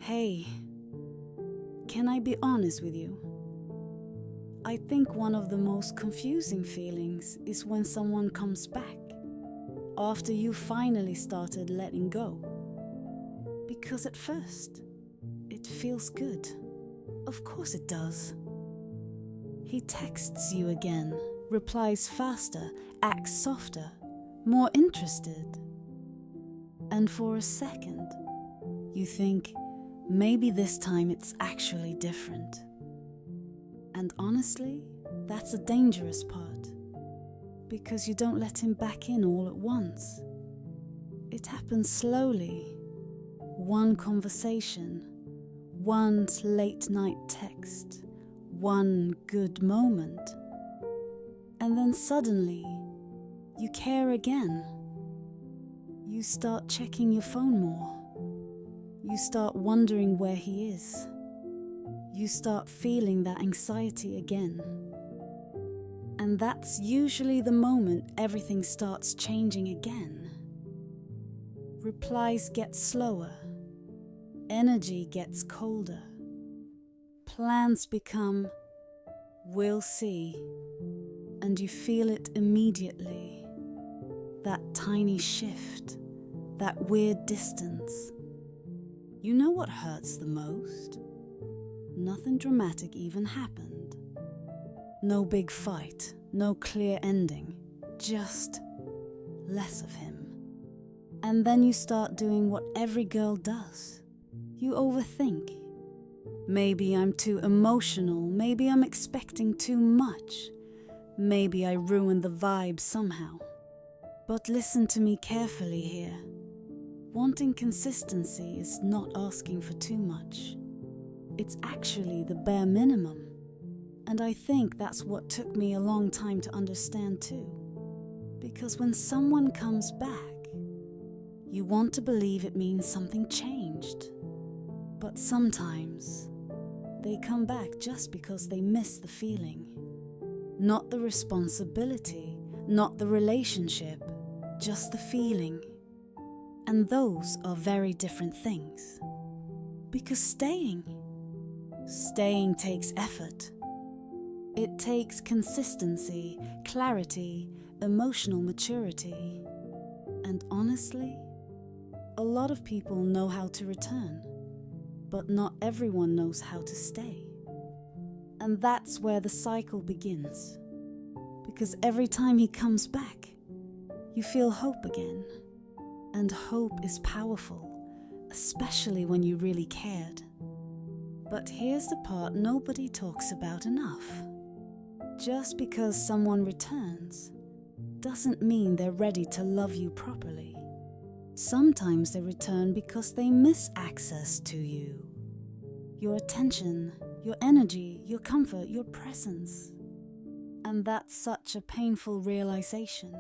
Hey, can I be honest with you? I think one of the most confusing feelings is when someone comes back after you finally started letting go. Because at first, it feels good. Of course it does. He texts you again, replies faster, acts softer, more interested. And for a second, you think, maybe this time it's actually different. And honestly, that's a dangerous part, because you don't let him back in all at once. It happens slowly. One conversation, one late night text, one good moment. And then suddenly, you care again. You start checking your phone more. You start wondering where he is. You start feeling that anxiety again. And that's usually the moment everything starts changing again. Replies get slower. Energy gets colder. Plans become, we'll see. And you feel it immediately. That tiny shift, that weird distance. You know what hurts the most? Nothing dramatic even happened. No big fight, no clear ending, just less of him. And then you start doing what every girl does. You overthink. Maybe I'm too emotional, maybe I'm expecting too much, maybe I ruined the vibe somehow. But listen to me carefully here. Wanting consistency is not asking for too much. It's actually the bare minimum. And I think that's what took me a long time to understand too. Because when someone comes back, you want to believe it means something changed. But sometimes, they come back just because they miss the feeling. Not the responsibility, not the relationship, just the feeling. And those are very different things. Because staying takes effort. It takes consistency, clarity, emotional maturity. And honestly, a lot of people know how to return, but not everyone knows how to stay. And that's where the cycle begins. Because every time he comes back, you feel hope again. And hope is powerful, especially when you really cared. But here's the part nobody talks about enough. Just because someone returns doesn't mean they're ready to love you properly. Sometimes they return because they miss access to you. Your attention, your energy, your comfort, your presence. And that's such a painful realization.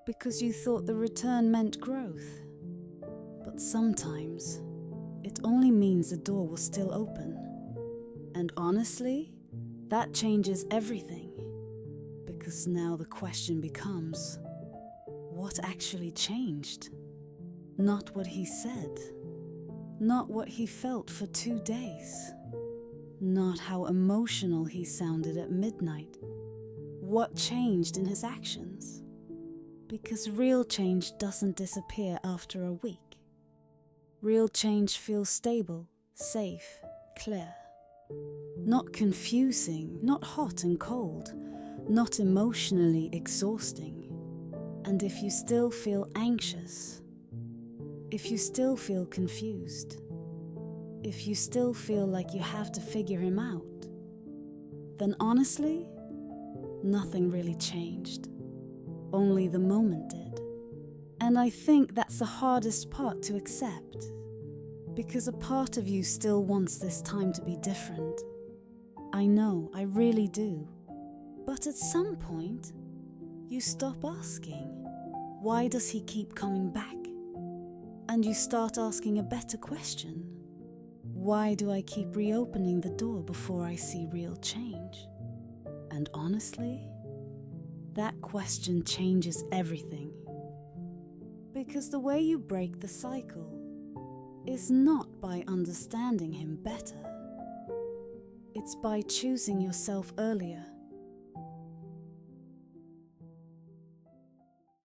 Because you thought the return meant growth. But sometimes, it only means the door was still open. And honestly, that changes everything. Because now the question becomes, what actually changed? Not what he said. Not what he felt for 2 days. Not how emotional he sounded at midnight. What changed in his actions? Because real change doesn't disappear after a week. Real change feels stable, safe, clear. Not confusing, not hot and cold, not emotionally exhausting. And if you still feel anxious, if you still feel confused, if you still feel like you have to figure him out, then honestly, nothing really changed. Only the moment did. And I think that's the hardest part to accept, because a part of you still wants this time to be different. I know, I really do. But at some point, you stop asking, why does he keep coming back? And you start asking a better question. Why do I keep reopening the door before I see real change? And honestly, that question changes everything. Because the way you break the cycle is not by understanding him better. It's by choosing yourself earlier